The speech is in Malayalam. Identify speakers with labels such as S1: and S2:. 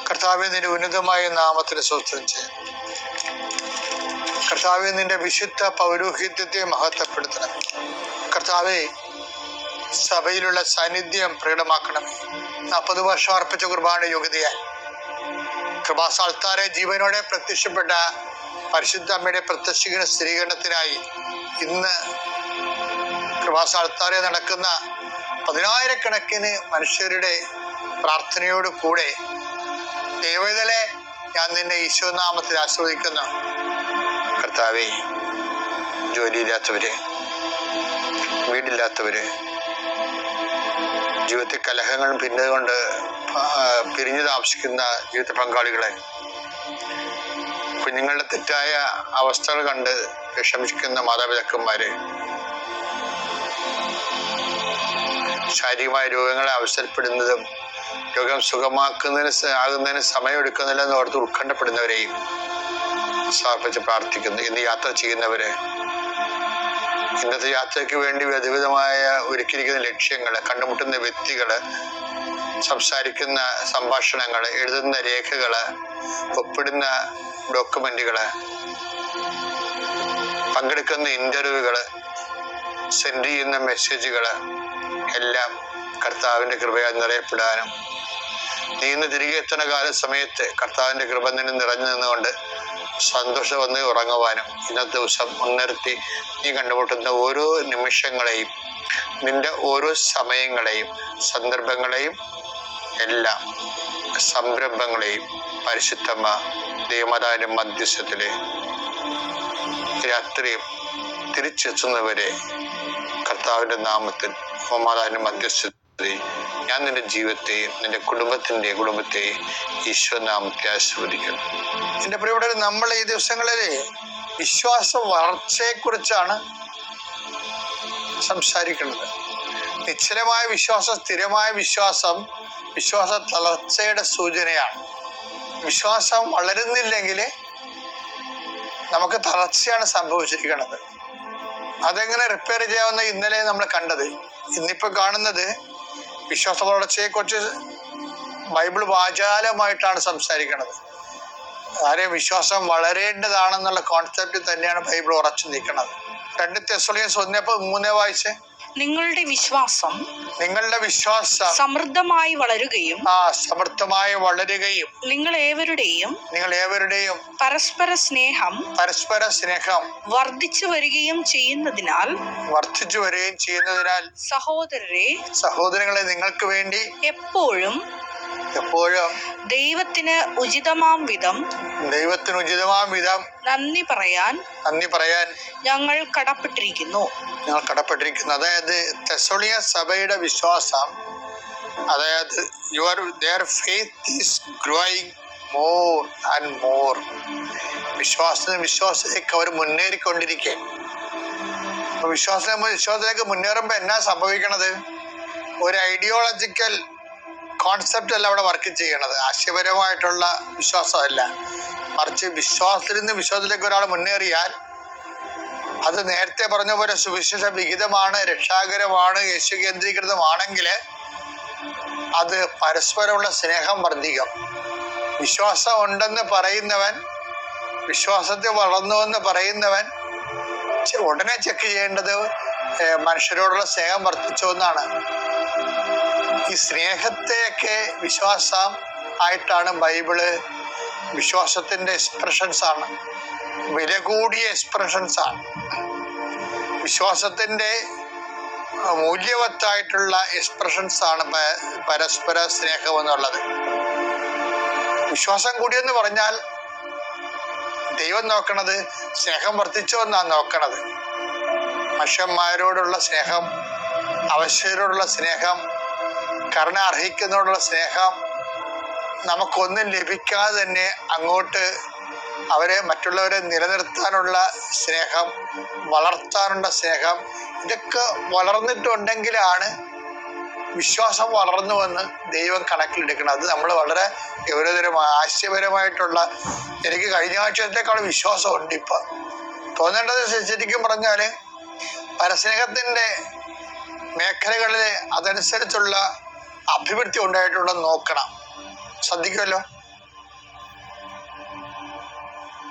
S1: കർത്താവേ, നിന്റെ ഉന്നതമായ നാമത്തിന് സ്തോത്രം ചെയ്യുന്നു. കർത്താവേ, നിന്റെ വിശുദ്ധ പൗരോഹിത്യത്തെ മഹത്വപ്പെടുത്തണം. കർത്താവേ, സഭയിലുള്ള സാന്നിധ്യം പ്രകടമാക്കണമേ. 40 വർഷം അർപ്പിച്ച കുർബാന യോഗ്യതയാൽ കൃപാസാൽത്താരെ ജീവനോടെ പ്രത്യക്ഷപ്പെട്ട പരിശുദ്ധ അമ്മയുടെ പ്രത്യക്ഷീകരണ സ്ഥിരീകരണത്തിനായി ഇന്ന് കൃപാസാൽത്താരെ നടക്കുന്ന 10,000-കണക്കിന് മനുഷ്യരുടെ പ്രാർത്ഥനയോട് കൂടെ ദൈവത്തിലെ ഞാൻ നിന്നെ ഈശോനാമത്തിൽ ആസ്വദിക്കുന്നു. കർത്താവേ, ജോലിയില്ലാത്തവര്, വീടില്ലാത്തവര്, ജീവിതത്തിൽ കലഹങ്ങളും ഭിന്നതകൊണ്ട് പിരിഞ്ഞു താമസിക്കുന്ന ജീവിത പങ്കാളികളെ, കുഞ്ഞുങ്ങളുടെ തെറ്റായ അവസ്ഥകൾ കണ്ട് വിഷമിക്കുന്ന മാതാപിതാക്കന്മാരെ, ശാരീരികമായ രോഗങ്ങളെ അവസരപ്പെടുന്നതും രോഗം ആകുന്നതിന് സമയമെടുക്കുന്നില്ലെന്ന് ഓർത്ത് ഉത്കണ്ഠപ്പെടുന്നവരെയും സമർപ്പിച്ച് പ്രാർത്ഥിക്കുന്നു. ഇന്ന് യാത്ര ചെയ്യുന്നവരെ, ഇന്നത്തെ യാത്രയ്ക്ക് വേണ്ടി വിവിധമായ ഒരുക്കിയിരിക്കുന്ന ലക്ഷ്യങ്ങള്, കണ്ടുമുട്ടുന്ന വ്യക്തികള്, സംസാരിക്കുന്ന സംഭാഷണങ്ങള്, എഴുതുന്ന രേഖകള്, ഒപ്പിടുന്ന ഡോക്യുമെന്റുകള്, പങ്കെടുക്കുന്ന ഇന്റർവ്യൂകള്, സെൻഡ് ചെയ്യുന്ന മെസ്സേജുകള് എല്ലാം കർത്താവിന്റെ കൃപയാൽ നിറയപ്പെടാനും നീ ഇന്ന് തിരികെ എത്തുന്ന സമയത്ത് കർത്താവിന്റെ കൃപ നിന്നെ നിറഞ്ഞു നിന്നുകൊണ്ട് സന്തോഷം വന്ന് ഉറങ്ങുവാനും ഇന്നത്തെ ദിവസം മുൻനിർത്തി നീ കണ്ടുമുട്ടുന്ന ഓരോ നിമിഷങ്ങളെയും, നിന്റെ ഓരോ സമയങ്ങളെയും, സന്ദർഭങ്ങളെയും, എല്ലാം സംരംഭങ്ങളെയും പരിശുദ്ധമ്മ ദൈവമാതാവിന്റെ മധ്യസ്ഥത്തിലെ രാത്രിയും തിരിച്ചെത്തുന്നവരെ കർത്താവിന്റെ നാമത്തിൽ മാതാവിന്റെ മധ്യസ്ഥതയും ഞാൻ നിന്റെ ജീവിതത്തെയും നിന്റെ കുടുംബത്തെയും ഈശോനാമത്തെ ആശീർവദിക്കുന്നു. എന്റെ പ്രിയപ്പെട്ടവരെ, നമ്മൾ ഈ ദിവസങ്ങളിൽ വിശ്വാസ വളർച്ചയെക്കുറിച്ചാണ് സംസാരിക്കുന്നത്. നിശ്ചലമായ വിശ്വാസം, സ്ഥിരമായ വിശ്വാസം വിശ്വാസ തളർച്ചയുടെ സൂചനയാണ്. വിശ്വാസം വളരുന്നില്ലെങ്കിൽ നമുക്ക് തളർച്ചയാണ് സംഭവിച്ചിരിക്കുന്നത്. അതെങ്ങനെ റിപ്പയർ ചെയ്യാവുന്ന ഇന്നലെ നമ്മൾ കണ്ടത്. ഇന്നിപ്പോ കാണുന്നത് വിശ്വാസ വളർച്ചയെക്കുറിച്ച് ബൈബിൾ വാചാലമായിട്ടാണ് സംസാരിക്കുന്നത്. ആരെയും വിശ്വാസം വളരേണ്ടതാണെന്നുള്ള കോൺസെപ്റ്റ് തന്നെയാണ് ബൈബിൾ ഉറച്ചു നിൽക്കുന്നത്. 2 തെസ്സലോനിക്കർ 1:3 വായിച്ചേ.
S2: നിങ്ങളുടെ വിശ്വാസം
S1: സമൃദ്ധമായി വളരുകയും
S2: നിങ്ങൾ ഏവരുടെയും പരസ്പര സ്നേഹം വർദ്ധിച്ചു വരികയും ചെയ്യുന്നതിനാൽ
S1: സഹോദരങ്ങളെ, നിങ്ങൾക്ക് വേണ്ടി
S2: എപ്പോഴും ദൈവത്തിന് ഉചിതമാം വിധം നന്ദി പറയാൻ ഞങ്ങൾ കടപ്പെട്ടിരിക്കുന്നു.
S1: അതായത് തെസ്സലോനിക്ക സഭയുടെ വിശ്വാസം, അതായത് their faith is growing more and more. വിശ്വാസത്തിലേക്ക് അവർ മുന്നേറിക്കൊണ്ടിരിക്കെ. വിശ്വാസത്തിലേക്ക് മുന്നേറുമ്പോൾ എന്നാ സംഭവിക്കണത്? ഒരു ഐഡിയോളജിക്കൽ കോൺസെപ്റ്റ് അല്ല അവിടെ വർക്ക് ചെയ്യണത്. ആശയപരമായിട്ടുള്ള വിശ്വാസമല്ല, മറിച്ച് വിശ്വാസത്തിൽ നിന്ന് വിശ്വാസത്തിലേക്ക് ഒരാൾ മുന്നേറിയാൽ അത് നേരത്തെ പറഞ്ഞ പോലെ സുവിശേഷ വിഹിതമാണ്, രക്ഷാകരമാണ്, യേശു കേന്ദ്രീകൃതമാണെങ്കിൽ അത് പരസ്പരമുള്ള സ്നേഹം വർദ്ധിക്കും. വിശ്വാസം ഉണ്ടെന്ന് പറയുന്നവൻ, വിശ്വാസത്തിൽ വളർന്നുവെന്ന് പറയുന്നവൻ ഉടനെ ചെക്ക് ചെയ്യേണ്ടത് മനുഷ്യരോടുള്ള സ്നേഹം വർദ്ധിച്ചോ എന്നാണ്. ഈ സ്നേഹത്തെയൊക്കെ വിശ്വാസം ആയിട്ടാണ് ബൈബിള് വിശ്വാസത്തിന്റെ എക്സ്പ്രഷൻസ് ആണ്, വില കൂടിയ എക്സ്പ്രഷൻസ് ആണ്. വിശ്വാസത്തിന്റെ മൂല്യവത്തായിട്ടുള്ള എക്സ്പ്രഷൻസ് ആണ് പരസ്പര സ്നേഹം എന്നുള്ളത്. വിശ്വാസം കൂടിയെന്ന് പറഞ്ഞാൽ ദൈവം നോക്കണത് സ്നേഹം വർദ്ധിച്ചോ എന്നാണ് നോക്കണത്. മനുഷ്യന്മാരോടുള്ള സ്നേഹം, അവശ്യരോടുള്ള സ്നേഹം, കരുണ അർഹിക്കുന്നതോടുള്ള സ്നേഹം, നമുക്കൊന്നും ലഭിക്കാതെ തന്നെ അങ്ങോട്ട് മറ്റുള്ളവരെ നിലനിർത്താനുള്ള സ്നേഹം, വളർത്താനുള്ള സ്നേഹം, ഇതൊക്കെ വളർന്നിട്ടുണ്ടെങ്കിലാണ് വിശ്വാസം വളർന്നുവെന്ന് ദൈവം കണക്കിലെടുക്കണം. അത് നമ്മൾ വളരെ ഗൗരവതരമായ ആശയപരമായിട്ടുള്ള, എനിക്ക് കഴിഞ്ഞ ആഴ്ചത്തേക്കാളും വിശ്വാസമുണ്ട് ഇപ്പം തോന്നേണ്ടത്. ശരിക്കും പറഞ്ഞാൽ പരസ്നേഹത്തിൻ്റെ മേഖലകളിൽ അതനുസരിച്ചുള്ള അഭിവൃദ്ധി ഉണ്ടായിട്ടുണ്ടെന്ന് നോക്കണം. ശ്രദ്ധിക്കുമല്ലോ.